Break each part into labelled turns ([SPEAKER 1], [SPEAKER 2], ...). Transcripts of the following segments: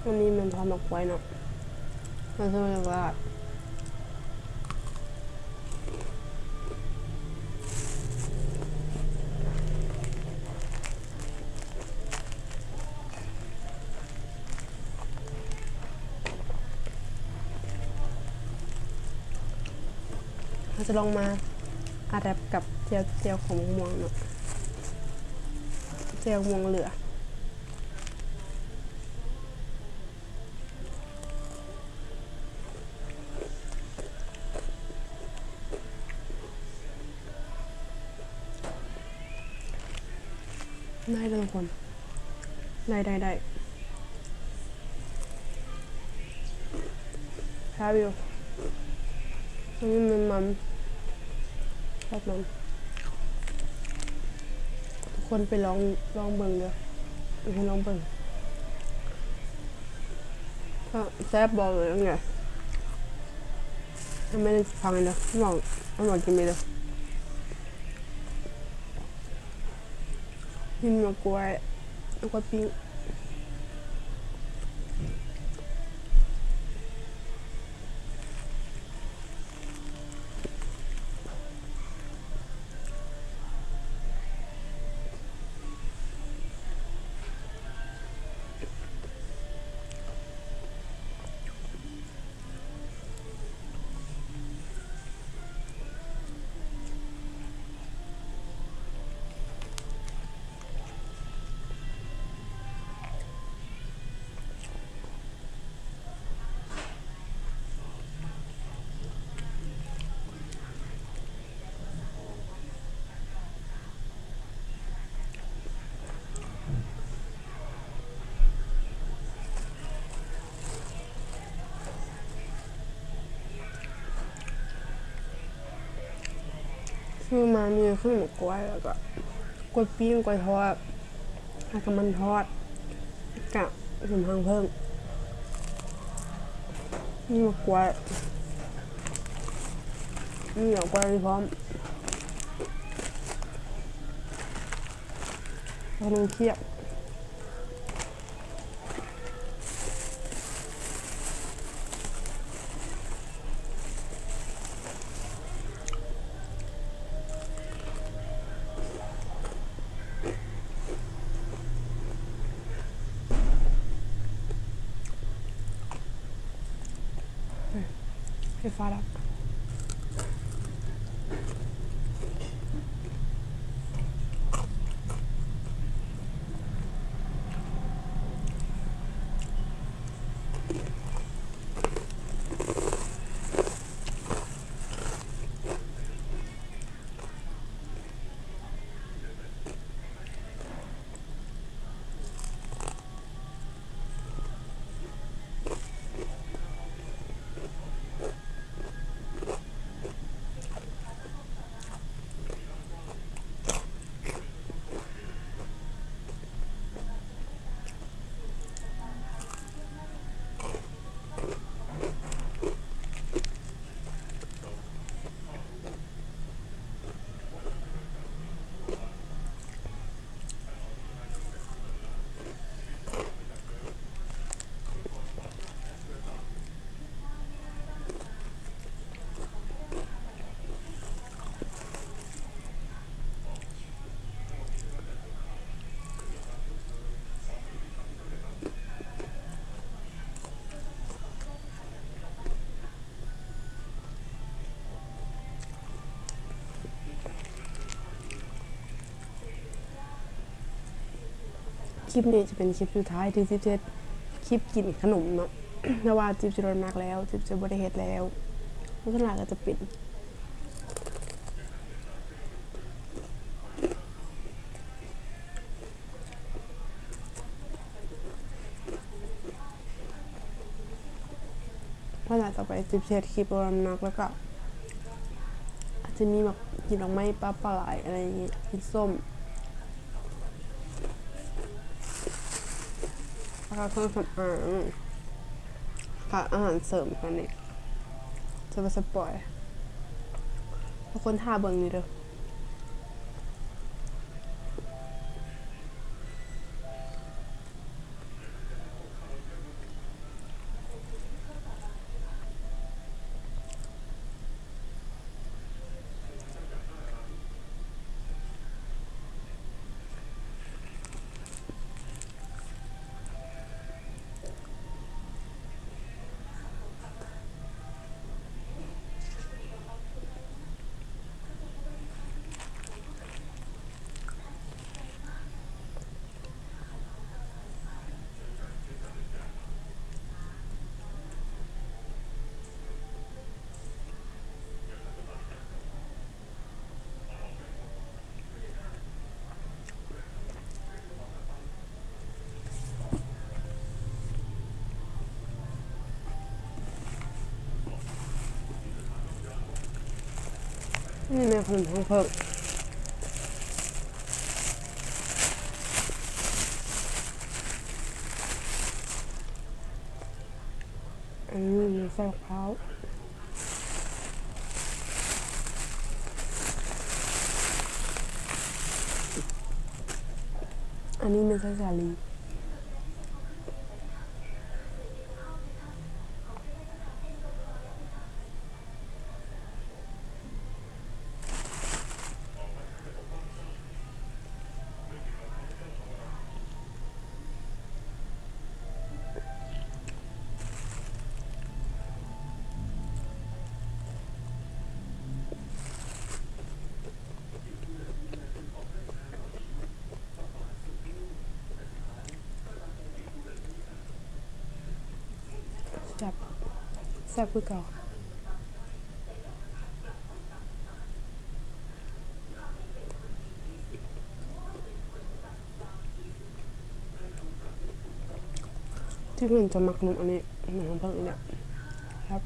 [SPEAKER 1] อันนี้มันทำออกไว้เนาะมันจะแบบว่าเราจะลองมาอาแรปกับเจียวของม่วงเนาะเจียวม่วงเหลือได้เลยทุกคนได้ครับอยู่อันนี้มันชอบมันทุกคนไปลองเบิ่งเด้อไปลองเบิ่งก็แซ่บบอกเลยไงไม่ได้ฟังเลยนะหมอกกินไปเลยกินมากล้วยแล้วก็ปิ้งคือมามีขึ้นหมกกล้วยแล้วก็กล้วยปิ้งกล้วยทอดแล้วก็มันทอดกับขนมปังเพิ่มนี่หมกกล้วยนี่หมกกล้วยพร้อมขนมเคี้ยวไฟฟ้าดับคลิปนี้จะเป็นคลิปสุดท้ายที่จิ๊บเฮ็ดคลิปกินขนมเนาะ แต่ว่าจิ๊บจะโดนมากแล้วจิ๊บจะบ่ได้เฮ็ดแล้วเพราะฉะนั้นก็จะปิดเพราะหลังต่อไปจิ๊บเฮ็ดคลิปโดนมากแล้วก็อาจจะมีแบบกินดอกไม้ปลาไหลอะไรอย่างงี้กินส้มแล้วก็เครื่องสำอางค่ะอาหารเสริมกันนี่จะมาสปอยทุกคนท่าเบิ่งนี่เด้อ นี่แม่ขนมทองเพิ่งอันนี้มีไส้มะพร้าวอันนี้เป็นไส้สาลีแซ่บแซ่บคือเก่าที่เพื่อนจะมักนมอันนี้หนังเพิ่งเนี่ยครับ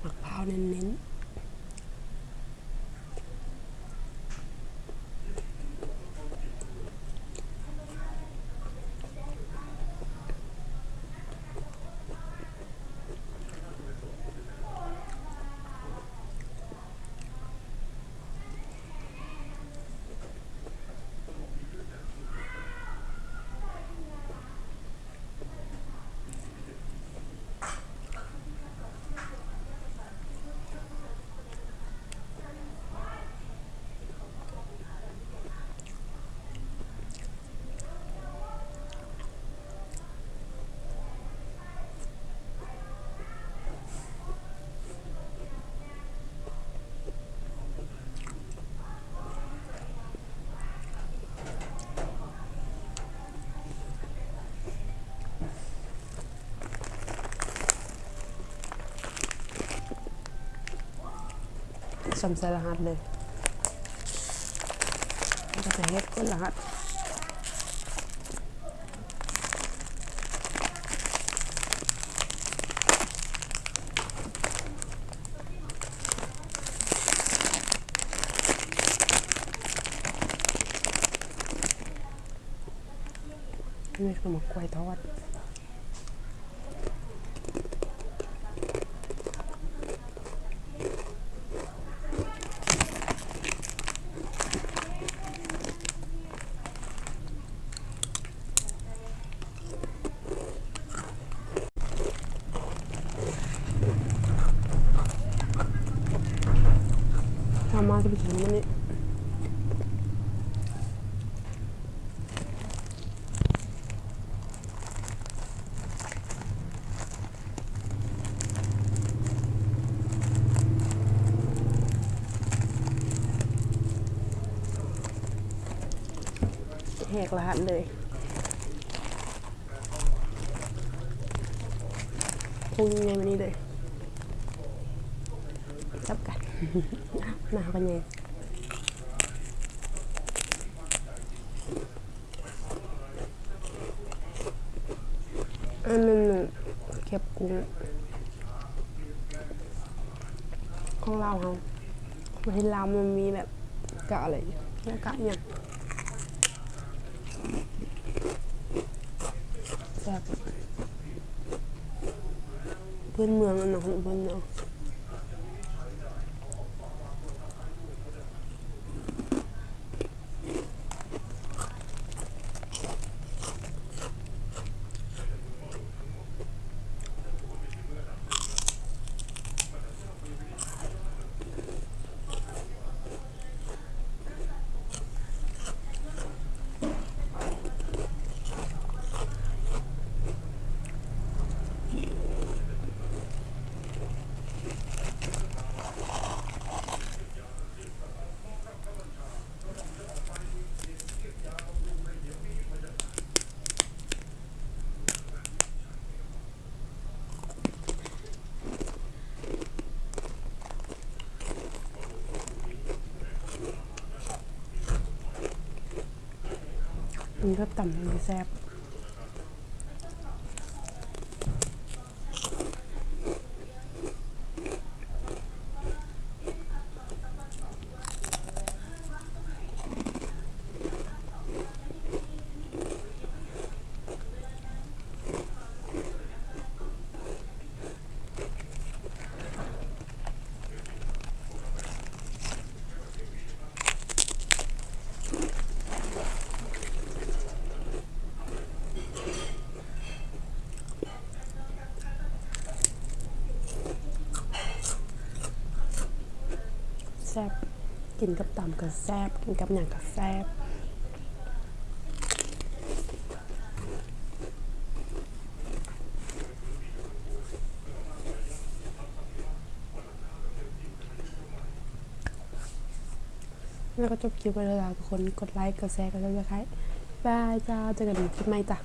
[SPEAKER 1] มะพร้าวเน้นๆสมใส่รหัสเลยก็จะเฮ็ดก้นรหัสนี่คือหมกกล้วยทอดทำมาจะไปกินมันนี่แหกรหัสเลย งยังไงวันนี้เลยจับกัน หนาวกันไงอันนั้นเก็บกุ้งของเราเขาประเทศลาวมันมีแบบกะอะไรกะอย่างแบบพื้นเมืองอันนั้นของพื้นเมืองมันก็ต่ำมันแซ่บแซ่บกินกับต่ำก็แซ่บกินกับอย่างก็แซ่บแล้วก็จบคลิปไปแล้วทุกคนกดไลค์กดแชร์กดซับสไครต์บายจ้าเจอกันคลิปใหม่จ้ะ